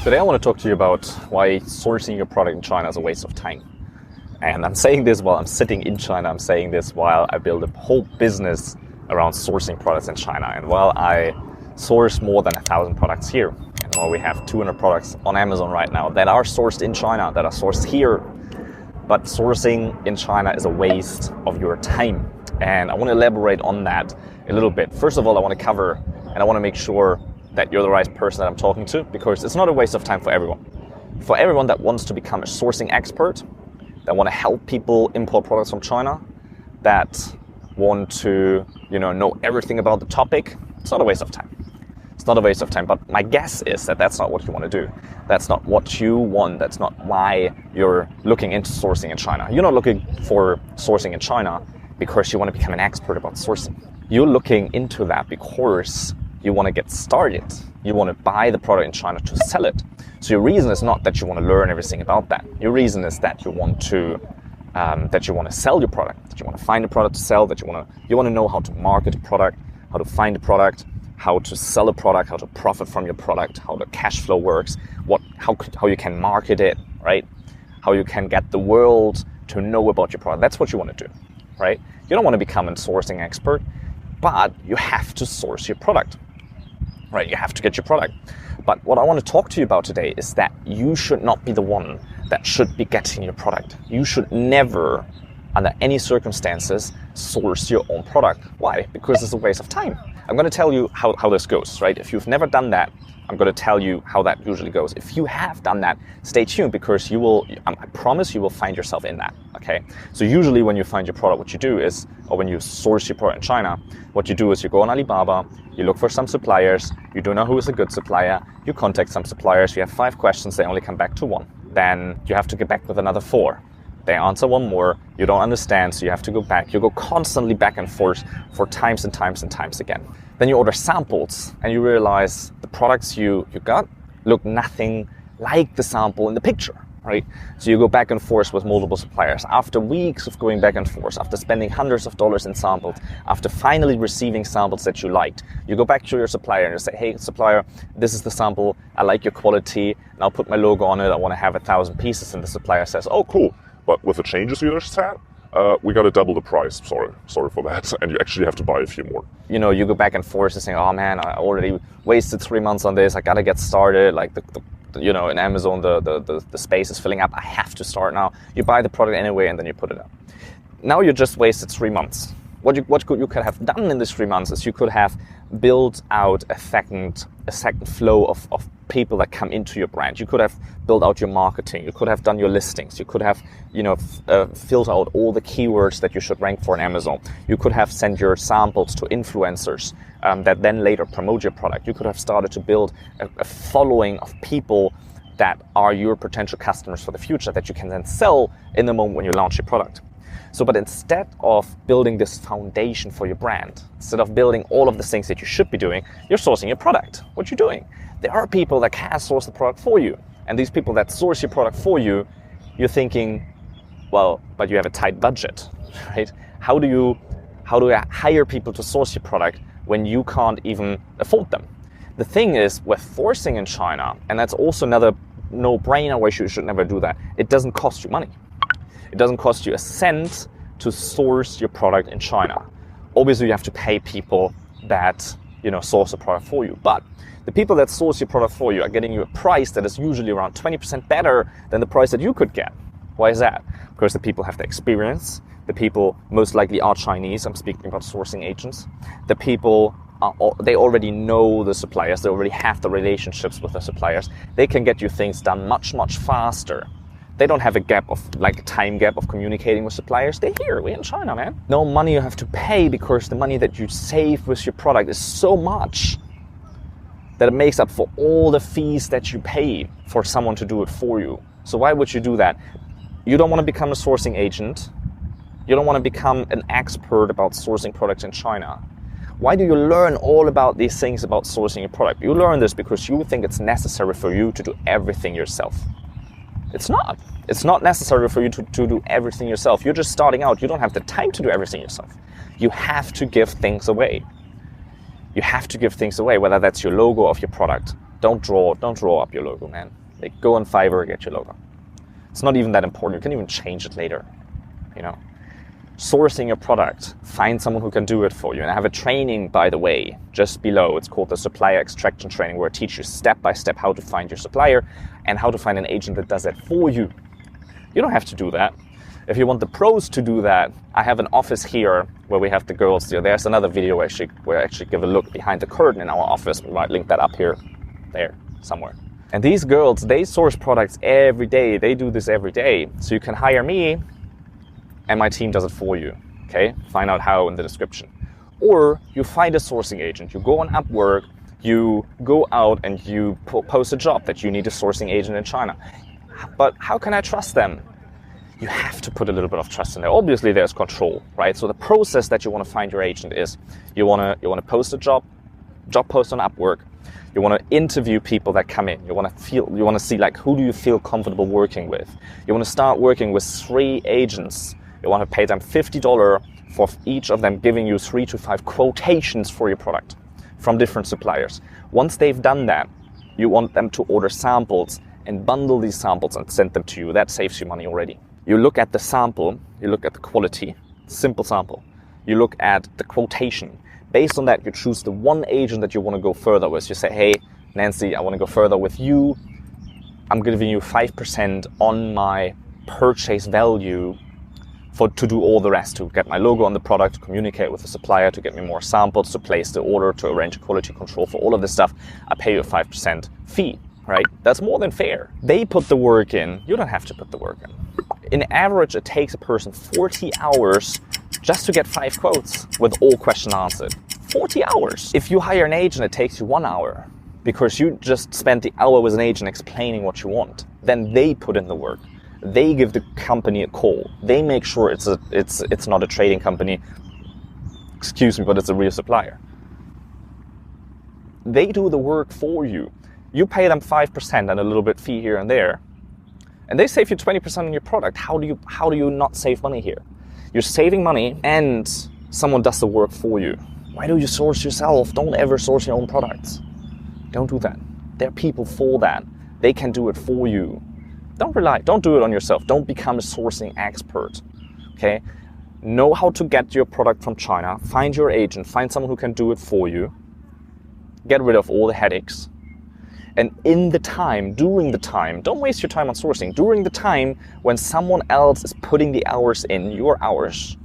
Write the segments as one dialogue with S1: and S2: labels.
S1: Today I want to talk to you about why sourcing your product in China is a waste of time. And I'm saying this while I'm sitting in China. I'm saying this while I build a whole business around sourcing products in China. And while I source more than 1,000 products here, and while we have 200 products on Amazon right now that are sourced in China, that are sourced here, but sourcing in China is a waste of your time. And I want to elaborate on that a little bit. First of all, I want to cover and I want to make sure that you're the right person that I'm talking to, because it's not a waste of time for everyone. For everyone that wants to become a sourcing expert, that want to help people import products from China, that want to know everything about the topic, it's not a waste of time. It's not a waste of time, but my guess is that that's not what you want to do. That's not what you want. That's not why you're looking into sourcing in China. You're not looking for sourcing in China because you want to become an expert about sourcing. You're looking into that because you want to get started. You want to buy the product in China to sell it. So your reason is not that you want to learn everything about that. Your reason is that you want to sell your product, that you want to find a product to sell, that you want to know how to market a product, how to find a product, how to sell a product, how to profit from your product, how the cash flow works, how you can market it, right? How you can get the world to know about your product. That's what you want to do, right? You don't want to become a sourcing expert, but you have to source your product. Right, you have to get your product. But what I want to talk to you about today is that you should not be the one that should be getting your product. You should never, under any circumstances, source your own product. Why? Because it's a waste of time. I'm going to tell you how this goes, right? If you've never done that, I'm going to tell you how that usually goes. If you have done that, stay tuned, because I promise you will find yourself in that, okay? So usually when you find your product, what you do is, or when you source your product in China, what you do is you go on Alibaba, you look for some suppliers, you don't know who is a good supplier, you contact some suppliers, you have 5 questions, they only come back to 1. Then you have to get back with another 4. They answer 1 more, you don't understand, so you have to go back. You go constantly back and forth for times and times and times again. Then you order samples and you realize the products you got look nothing like the sample in the picture, right? So you go back and forth with multiple suppliers. After weeks of going back and forth, after spending hundreds of dollars in samples, after finally receiving samples that you liked, you go back to your supplier and you say, hey, supplier, this is the sample, I like your quality, and I'll put my logo on it, I want to have 1,000 pieces. And the supplier says, oh, cool.
S2: But with the changes you just had, we got to double the price. Sorry for that. And you actually have to buy a few more.
S1: You go back and forth and saying, oh man, I already wasted 3 months on this. I got to get started. Like in Amazon, the space is filling up. I have to start now. You buy the product anyway, and then you put it up. Now you just wasted 3 months. What you could have done in these 3 months is you could have built out a second flow of people that come into your brand. You could have built out your marketing. You could have done your listings. You could have filled out all the keywords that you should rank for in Amazon. You could have sent your samples to influencers that then later promote your product. You could have started to build a following of people that are your potential customers for the future that you can then sell in the moment when you launch your product. But instead of building this foundation for your brand, instead of building all of the things that you should be doing, you're sourcing your product. What you're doing? There are people that can source the product for you. And these people that source your product for you, you're thinking, well, but you have a tight budget, right? How do I hire people to source your product when you can't even afford them? The thing is, with sourcing in China, and that's also another no-brainer why you should never do that, it doesn't cost you money. It doesn't cost you a cent to source your product in China. Obviously, you have to pay people that source the product for you. But the people that source your product for you are getting you a price that is usually around 20% better than the price that you could get. Why is that? Because the people have the experience. The people most likely are Chinese. I'm speaking about sourcing agents. The people they already know the suppliers. They already have the relationships with the suppliers. They can get you things done much, much faster. They don't have a time gap of communicating with suppliers. They're here. We're in China, man. No money you have to pay, because the money that you save with your product is so much that it makes up for all the fees that you pay for someone to do it for you. So why would you do that? You don't want to become a sourcing agent. You don't want to become an expert about sourcing products in China. Why do you learn all about these things about sourcing your product? You learn this because you think it's necessary for you to do everything yourself. It's not. It's not necessary for you to do everything yourself. You're just starting out. You don't have the time to do everything yourself. You have to give things away. You have to give things away, whether that's your logo of your product, Don't draw up your logo, man. Like, go on Fiverr, get your logo. It's not even that important. You can even change it later, you know. Sourcing your product, find someone who can do it for you. And I have a training, by the way, just below. It's called the Supplier Extraction Training, where I teach you step by step how to find your supplier and how to find an agent that does that for you. You don't have to do that. If you want the pros to do that, I have an office here where we have the girls there. There's another video where I actually give a look behind the curtain in our office. We might link that up here, there, somewhere. And these girls, they source products every day. They do this every day. So you can hire me and my team does it for you, okay? Find out how in the description. Or you find a sourcing agent. You go on Upwork, you go out and you post a job that you need a sourcing agent in China. But how can I trust them? You have to put a little bit of trust in there. Obviously, there's control, right? So the process that you want to find your agent is you want to post a job post on Upwork. You want to interview people that come in. You want to see, like, who do you feel comfortable working with? You want to start working with 3 agents. You want to pay them $50 for each of them giving you 3 to 5 quotations for your product from different suppliers. Once they've done that, you want them to order samples and bundle these samples and send them to you. That saves you money already. You look at the sample, you look at the quality, simple sample. You look at the quotation. Based on that, you choose the one agent that you want to go further with. You say, hey, Nancy, I want to go further with you. I'm giving you 5% on my purchase value to do all the rest, to get my logo on the product, to communicate with the supplier, to get me more samples, to place the order, to arrange quality control for all of this stuff. I pay you a 5% fee, right? That's more than fair. They put the work in. You don't have to put the work in. In average, it takes a person 40 hours just to get 5 quotes with all questions answered. 40 hours. If you hire an agent, it takes you 1 hour because you just spent the hour with an agent explaining what you want. Then they put in the work. They give the company a call. They make sure it's not a trading company, excuse me, but it's a real supplier. They do the work for you. You pay them 5% and a little bit fee here and there, and they save you 20% on your product. How do you not save money here? You're saving money and someone does the work for you. Why do you source yourself? Don't ever source your own products. Don't do that. There are people for that. They can do it for you. Don't do it on yourself. Don't become a sourcing expert, okay? Know how to get your product from China. Find your agent. Find someone who can do it for you. Get rid of all the headaches. And during the time, don't waste your time on sourcing. During the time when someone else is putting the hours in, your hours,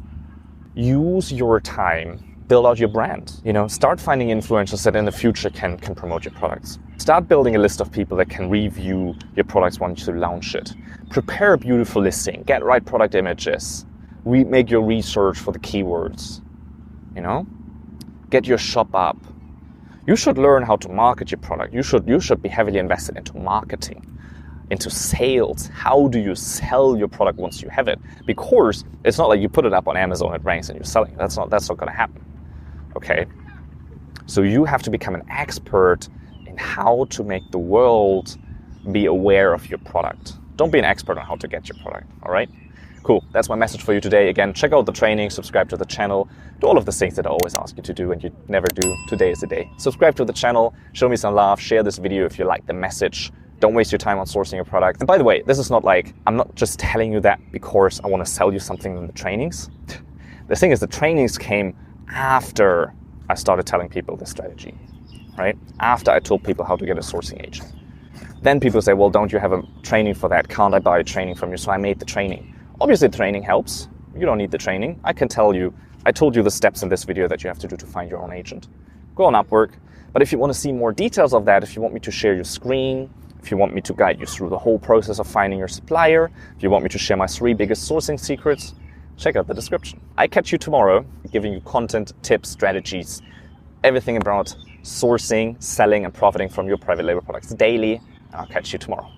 S1: use your time. Build out your brand. Start finding influencers that in the future can promote your products. Start building a list of people that can review your products once you launch it. Prepare a beautiful listing. Get right product images. Make your research for the keywords. Get your shop up. You should learn how to market your product. You should be heavily invested into marketing, into sales. How do you sell your product once you have it? Because it's not like you put it up on Amazon, it ranks, and you're selling it. That's not going to happen. Okay, so you have to become an expert in how to make the world be aware of your product. Don't be an expert on how to get your product, all right? Cool, that's my message for you today. Again, check out the training, subscribe to the channel, do all of the things that I always ask you to do and you never do. Today is the day. Subscribe to the channel, show me some love, share this video if you like the message. Don't waste your time on sourcing your product. And by the way, this is not like, I'm not just telling you that because I want to sell you something in the trainings. The thing is, the trainings came after I started telling people this strategy, right? After I told people how to get a sourcing agent. Then people say, well, don't you have a training for that? Can't I buy a training from you? So I made the training. Obviously, the training helps. You don't need the training. I can tell you, I told you the steps in this video that you have to do to find your own agent. Go on Upwork. But if you want to see more details of that, if you want me to share your screen, if you want me to guide you through the whole process of finding your supplier, if you want me to share my 3 biggest sourcing secrets, check out the description. I catch you tomorrow, giving you content, tips, strategies, everything about sourcing, selling, and profiting from your private label products daily. I'll catch you tomorrow.